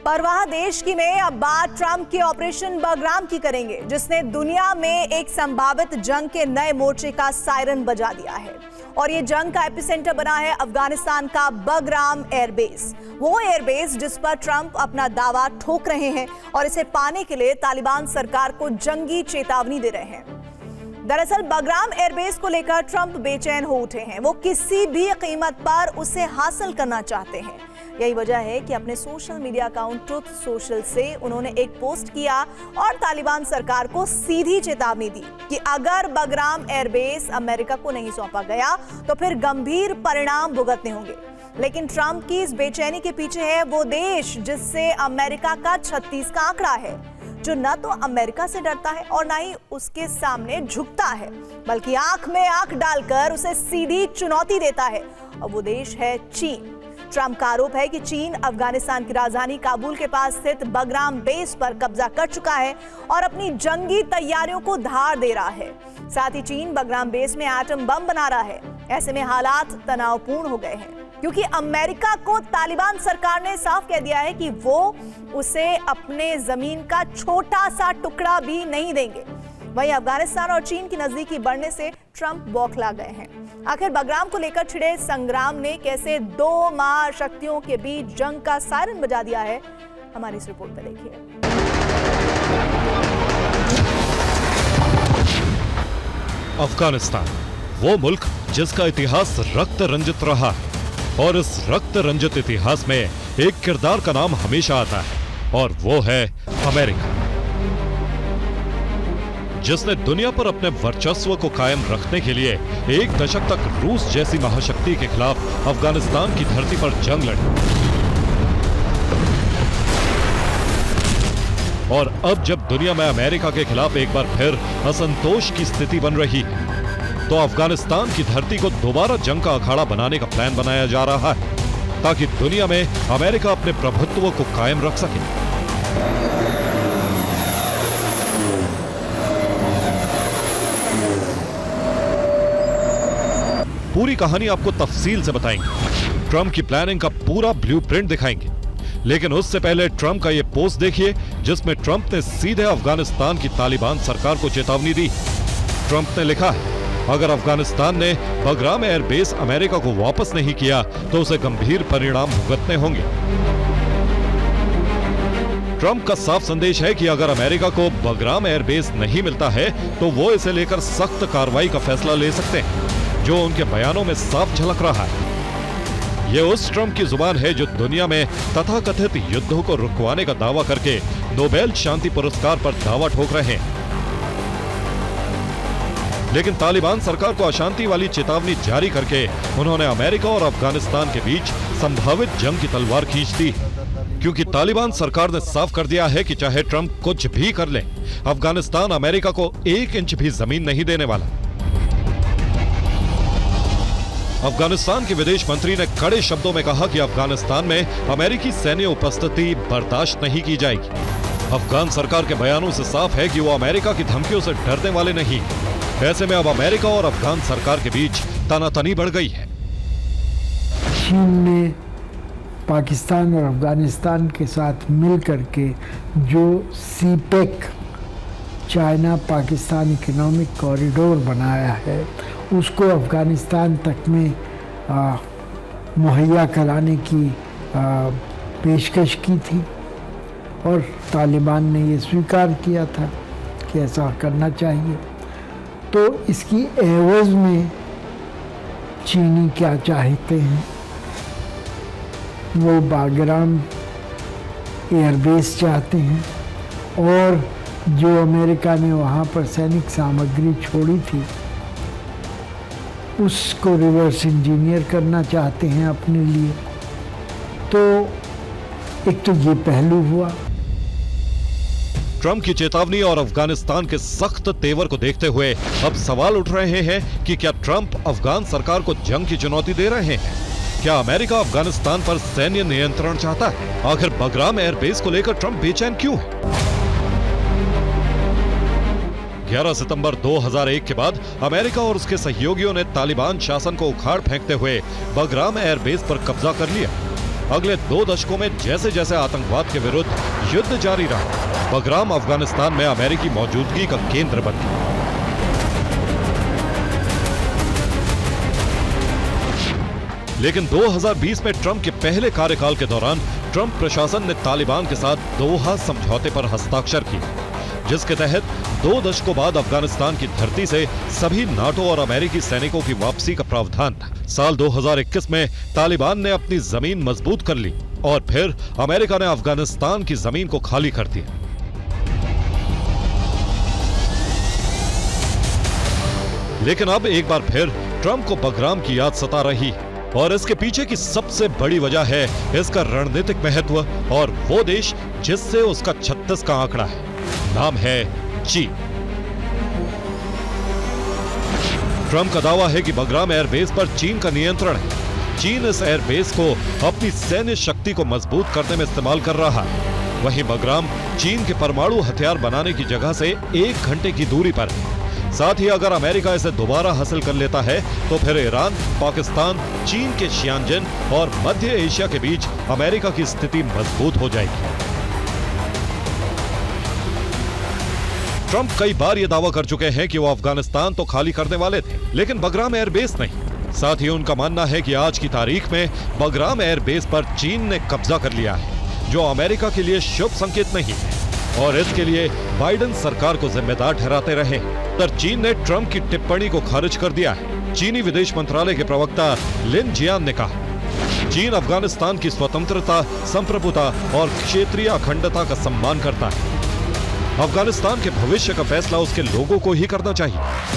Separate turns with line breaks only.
परवाह देश की में अब बात ट्रंप के ऑपरेशन बगराम की करेंगे, जिसने दुनिया में एक संभावित जंग के नए मोर्चे का सायरन बजा दिया है। और ये जंग का एपिसेंटर बना है अफगानिस्तान का बगराम एयरबेस, वो एयरबेस जिस पर ट्रंप अपना दावा ठोक रहे हैं और इसे पाने के लिए तालिबान सरकार को जंगी चेतावनी दे रहे हैं। दरअसल बगराम एयरबेस को लेकर ट्रंप बेचैन हो उठे हैं। वो किसी भी कीमत पर उसे हासिल करना चाहते हैं। यही वजह है कि अपने social media account truth social से उन्होंने एक पोस्ट किया और तालिबान सरकार को सीधी चेतावनी दी कि अगर बगराम एयरबेस अमेरिका को नहीं सौंपा गया तो फिर गंभीर परिणाम भुगतने होंगे। लेकिन ट्रंप की इस बेचैनी के पीछे है वो देश जिससे अमेरिका का 36 का आंकड़ा है, जो न तो अमेरिका से डरता है और न ही उसके सामने झुकता है, बल्कि आंख में आंख डालकर उसे सीधी चुनौती देता है। और वो देश है चीन। ट्रंप का आरोप है कि चीन अफगानिस्तान की राजधानी काबुल के पास स्थित बगराम बेस पर कब्जा कर चुका है और अपनी जंगी तैयारियों को धार दे रहा है। साथ ही चीन बगराम बेस में एटम बम बना रहा है। ऐसे में हालात तनावपूर्ण हो गए हैं, क्योंकि अमेरिका को तालिबान सरकार ने साफ कह दिया है कि वो उसे अपने जमीन का छोटा सा टुकड़ा भी नहीं देंगे। वहीं अफगानिस्तान और चीन की नजदीकी बढ़ने से ट्रंप बौखला गए हैं। आखिर बगराम को लेकर छिड़े संग्राम ने कैसे दो महाशक्तियों के बीच जंग का सायरन बजा दिया है, हमारी इस रिपोर्ट में देखिए।
अफगानिस्तान वो मुल्क जिसका इतिहास रक्त रंजित रहा है, और इस रक्त रंजित इतिहास में एक किरदार का नाम हमेशा आता है, और वो है अमेरिका, जिसने दुनिया पर अपने वर्चस्व को कायम रखने के लिए एक दशक तक रूस जैसी महाशक्ति के खिलाफ अफगानिस्तान की धरती पर जंग लड़ी। और अब जब दुनिया में अमेरिका के खिलाफ एक बार फिर असंतोष की स्थिति बन रही है, तो अफगानिस्तान की धरती को दोबारा जंग का अखाड़ा बनाने का प्लान बनाया जा रहा है, ताकि दुनिया में अमेरिका अपने प्रभुत्व को कायम रख सके। पूरी कहानी आपको तफसील से बताएंगे, ट्रंप की प्लानिंग का पूरा ब्लूप्रिंट दिखाएंगे। लेकिन उससे पहले ट्रंप का यह पोस्ट देखिए, जिसमें ट्रंप ने सीधे अफगानिस्तान की तालिबान सरकार को चेतावनी दी। ट्रंप ने लिखा है, अगर अफगानिस्तान ने बगराम एयरबेस अमेरिका को वापस नहीं किया तो उसे गंभीर परिणाम भुगतने होंगे। ट्रंप का साफ संदेश है कि अगर अमेरिका को बगराम एयरबेस नहीं मिलता है तो वो इसे लेकर सख्त कार्रवाई का फैसला ले सकते हैं, जो उनके बयानों में साफ झलक रहा है। यह उस ट्रंप की जुबान है जो दुनिया में तथाकथित युद्धों को रुकवाने का दावा करके नोबेल शांति पुरस्कार पर दावा ठोक रहे हैं। लेकिन तालिबान सरकार को अशांति वाली चेतावनी जारी करके उन्होंने अमेरिका और अफगानिस्तान के बीच संभावित जंग की तलवार खींच दी, क्योंकि तालिबान सरकार ने साफ कर दिया है कि चाहे ट्रंप कुछ भी कर ले, अफगानिस्तान अमेरिका को 1 इंच भी जमीन नहीं देने वाला। अफगानिस्तान के विदेश मंत्री ने कड़े शब्दों में कहा कि अफगानिस्तान में अमेरिकी सैन्य उपस्थिति बर्दाश्त नहीं की जाएगी। अफगान सरकार के बयानों से साफ है कि वो अमेरिका की धमकियों से डरने वाले नहीं। ऐसे में अब अमेरिका और अफगान सरकार के बीच तनातनी बढ़ गई है।
चीन ने पाकिस्तान और अफगानिस्तान के साथ मिलकर के जो CPEC China Pakistan economic corridor बनाया है, उसको अफगानिस्तान तक में मुहैया कराने की पेशकश की थी, और तालिबान ने ये स्वीकार किया था कि ऐसा करना चाहिए। तो इसकी एवज में चीनी क्या चाहते हैं, वो बगराम एयरबेस चाहते हैं, और जो अमेरिका ने वहाँ पर सैनिक सामग्री छोड़ी थी उसको रिवर्स इंजीनियर करना चाहते हैं अपने लिए। तो एक तो ये पहलू हुआ।
ट्रंप की चेतावनी और अफगानिस्तान के सख्त तेवर को देखते हुए अब सवाल उठ रहे हैं कि क्या ट्रंप अफगान सरकार को जंग की चुनौती दे रहे हैं? क्या अमेरिका अफगानिस्तान पर सैन्य नियंत्रण चाहता है? आखिर बगराम एयरबेस को लेकर ट्रंप बेचैन क्यों है? 11 सितंबर 2001 के बाद अमेरिका और उसके सहयोगियों ने तालिबान शासन को उखाड़ फेंकते हुए बगराम एयरबेस पर कब्जा कर लिया। अगले 2 दशकों में जैसे जैसे आतंकवाद के विरुद्ध युद्ध जारी रहा, बगराम अफगानिस्तान में अमेरिकी मौजूदगी का केंद्र बन गया। लेकिन 2020 में ट्रंप के पहले कार्यकाल के दौरान ट्रंप प्रशासन ने तालिबान के साथ दोहा समझौते पर हस्ताक्षर किए, जिसके तहत 2 दशकों बाद अफगानिस्तान की धरती से सभी नाटो और अमेरिकी सैनिकों की वापसी का प्रावधान था। साल 2021 में तालिबान ने अपनी जमीन मजबूत कर ली और फिर अमेरिका ने अफगानिस्तान की जमीन को खाली कर दिया। लेकिन अब एक बार फिर ट्रंप को बगराम की याद सता रही है और इसके पीछे की सबसे बड़ी वजह है इसका रणनीतिक महत्व और वो देश जिससे उसका 36 का आंकड़ा है। नाम है चीन। ट्रंप का दावा है कि बगराम एयरबेस पर चीन का नियंत्रण है। चीन इस एयरबेस को अपनी सैन्य शक्ति को मजबूत करने में इस्तेमाल कर रहा है। वहीं बगराम चीन के परमाणु हथियार बनाने की जगह से 1 घंटे की दूरी पर है। साथ ही अगर अमेरिका इसे दोबारा हासिल कर लेता है तो फिर ईरान, पाकिस्तान, चीन के शियानजिन और मध्य एशिया के बीच अमेरिका की स्थिति मजबूत हो जाएगी। ट्रंप कई बार यह दावा कर चुके हैं कि वो अफगानिस्तान तो खाली करने वाले थे, लेकिन बगराम एयरबेस नहीं। साथ ही उनका मानना है कि आज की तारीख में बगराम एयरबेस पर चीन ने कब्जा कर लिया है, जो अमेरिका के लिए शुभ संकेत नहीं है और इसके लिए बाइडेन सरकार को जिम्मेदार ठहराते रहे। पर चीन ने ट्रंप की टिप्पणी को खारिज कर दिया है। चीनी विदेश मंत्रालय के प्रवक्ता लिन जियान ने कहा, चीन अफगानिस्तान की स्वतंत्रता, संप्रभुता और क्षेत्रीय अखंडता का सम्मान करता है। अफगानिस्तान के भविष्य का फैसला उसके लोगों को ही करना चाहिए।